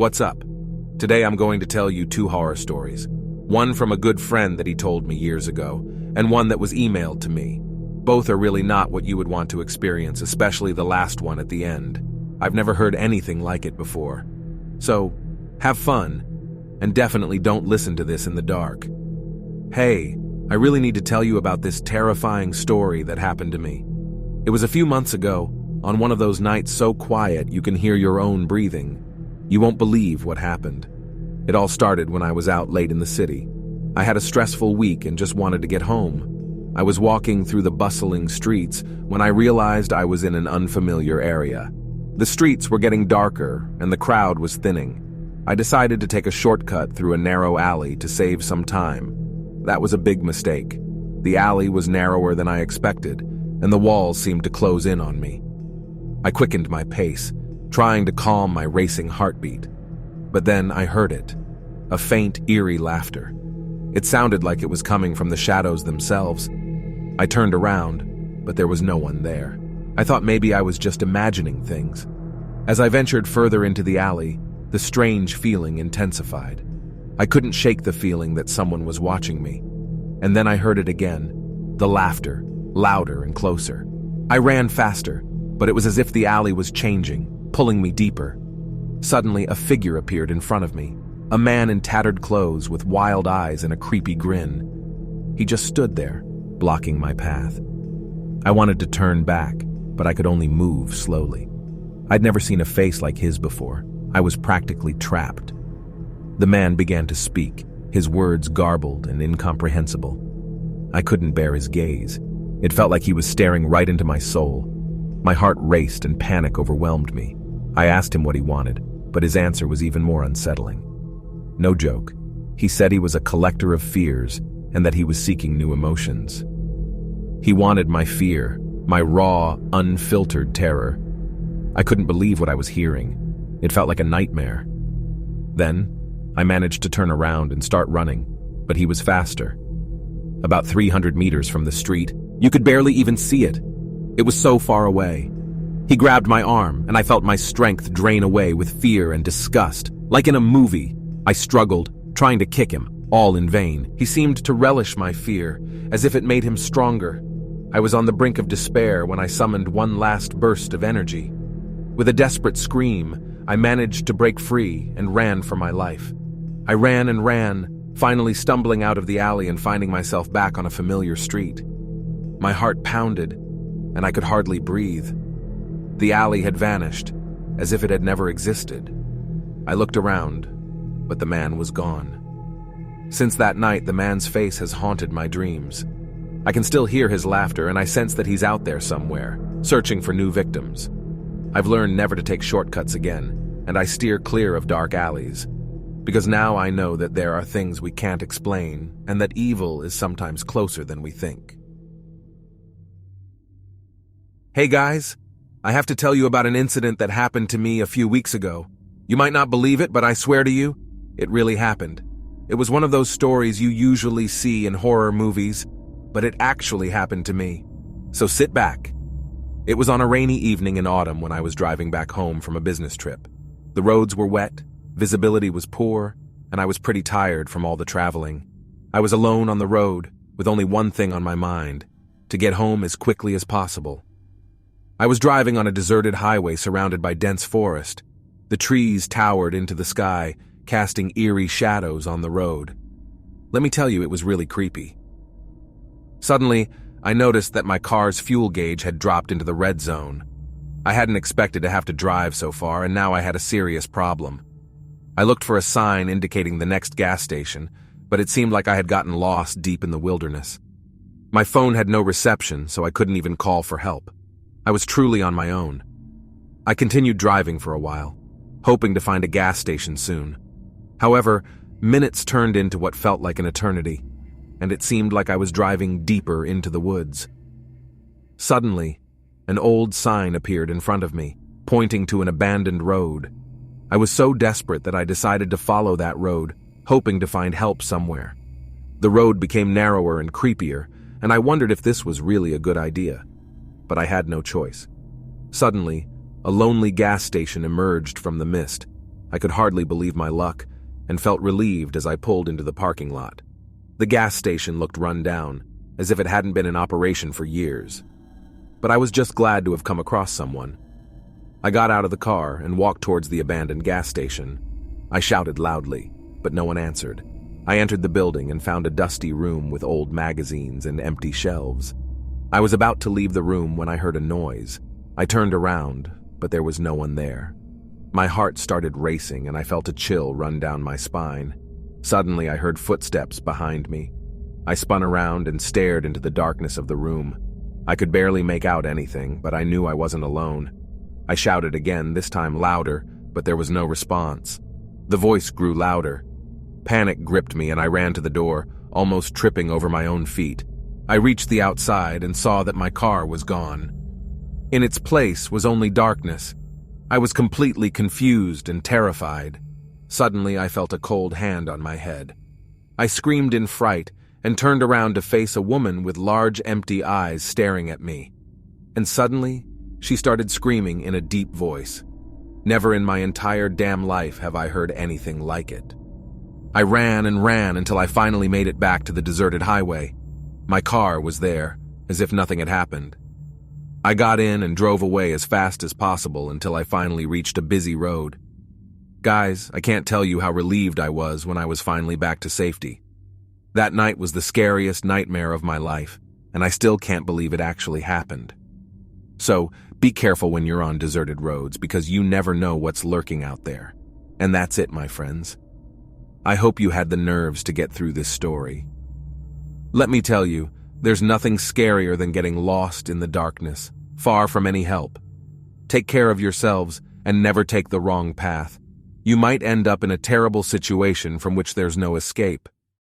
What's up? Today I'm going to tell you two horror stories. One from a good friend that he told me years ago, and one that was emailed to me. Both are really not what you would want to experience, especially the last one at the end. I've never heard anything like it before. So, have fun, and definitely don't listen to this in the dark. Hey, I really need to tell you about this terrifying story that happened to me. It was a few months ago, on one of those nights so quiet you can hear your own breathing. You won't believe what happened. It all started when I was out late in the city. I had a stressful week and just wanted to get home. I was walking through the bustling streets when I realized I was in an unfamiliar area. The streets were getting darker and the crowd was thinning. I decided to take a shortcut through a narrow alley to save some time. That was a big mistake. The alley was narrower than I expected, and the walls seemed to close in on me. I quickened my pace, trying to calm my racing heartbeat. But then I heard it, a faint, eerie laughter. It sounded like it was coming from the shadows themselves. I turned around, but there was no one there. I thought maybe I was just imagining things. As I ventured further into the alley, the strange feeling intensified. I couldn't shake the feeling that someone was watching me. And then I heard it again, the laughter, louder and closer. I ran faster, but it was as if the alley was changing, pulling me deeper. Suddenly, a figure appeared in front of me, a man in tattered clothes with wild eyes and a creepy grin. He just stood there, blocking my path. I wanted to turn back, but I could only move slowly. I'd never seen a face like his before. I was practically trapped. The man began to speak, his words garbled and incomprehensible. I couldn't bear his gaze. It felt like he was staring right into my soul. My heart raced and panic overwhelmed me. I asked him what he wanted, but his answer was even more unsettling. No joke. He said he was a collector of fears and that he was seeking new emotions. He wanted my fear, my raw, unfiltered terror. I couldn't believe what I was hearing. It felt like a nightmare. Then, I managed to turn around and start running, but he was faster. About 300 meters from the street, you could barely even see it. It was so far away. He grabbed my arm, and I felt my strength drain away with fear and disgust. Like in a movie, I struggled, trying to kick him, all in vain. He seemed to relish my fear, as if it made him stronger. I was on the brink of despair when I summoned one last burst of energy. With a desperate scream, I managed to break free and ran for my life. I ran and ran, finally stumbling out of the alley and finding myself back on a familiar street. My heart pounded, and I could hardly breathe. The alley had vanished, as if it had never existed. I looked around, but the man was gone. Since that night, the man's face has haunted my dreams. I can still hear his laughter, and I sense that he's out there somewhere, searching for new victims. I've learned never to take shortcuts again, and I steer clear of dark alleys. Because now I know that there are things we can't explain, and that evil is sometimes closer than we think. Hey guys, I have to tell you about an incident that happened to me a few weeks ago. You might not believe it, but I swear to you, it really happened. It was one of those stories you usually see in horror movies, but it actually happened to me. So sit back. It was on a rainy evening in autumn when I was driving back home from a business trip. The roads were wet, visibility was poor, and I was pretty tired from all the traveling. I was alone on the road, with only one thing on my mind: to get home as quickly as possible. I was driving on a deserted highway surrounded by dense forest. The trees towered into the sky, casting eerie shadows on the road. Let me tell you, it was really creepy. Suddenly, I noticed that my car's fuel gauge had dropped into the red zone. I hadn't expected to have to drive so far, and now I had a serious problem. I looked for a sign indicating the next gas station, but it seemed like I had gotten lost deep in the wilderness. My phone had no reception, so I couldn't even call for help. I was truly on my own. I continued driving for a while, hoping to find a gas station soon. However, minutes turned into what felt like an eternity, and it seemed like I was driving deeper into the woods. Suddenly, an old sign appeared in front of me, pointing to an abandoned road. I was so desperate that I decided to follow that road, hoping to find help somewhere. The road became narrower and creepier, and I wondered if this was really a good idea. But I had no choice. Suddenly, a lonely gas station emerged from the mist. I could hardly believe my luck and felt relieved as I pulled into the parking lot. The gas station looked run down, as if it hadn't been in operation for years. But I was just glad to have come across someone. I got out of the car and walked towards the abandoned gas station. I shouted loudly, but no one answered. I entered the building and found a dusty room with old magazines and empty shelves. I was about to leave the room when I heard a noise. I turned around, but there was no one there. My heart started racing and I felt a chill run down my spine. Suddenly, I heard footsteps behind me. I spun around and stared into the darkness of the room. I could barely make out anything, but I knew I wasn't alone. I shouted again, this time louder, but there was no response. The voice grew louder. Panic gripped me and I ran to the door, almost tripping over my own feet. I reached the outside and saw that my car was gone. In its place was only darkness. I was completely confused and terrified. Suddenly, I felt a cold hand on my head. I screamed in fright and turned around to face a woman with large empty eyes staring at me. And suddenly, she started screaming in a deep voice. Never in my entire damn life have I heard anything like it. I ran and ran until I finally made it back to the deserted highway. My car was there, as if nothing had happened. I got in and drove away as fast as possible until I finally reached a busy road. Guys, I can't tell you how relieved I was when I was finally back to safety. That night was the scariest nightmare of my life, and I still can't believe it actually happened. So, be careful when you're on deserted roads because you never know what's lurking out there. And that's it, my friends. I hope you had the nerves to get through this story. Let me tell you, there's nothing scarier than getting lost in the darkness, far from any help. Take care of yourselves and never take the wrong path. You might end up in a terrible situation from which there's no escape.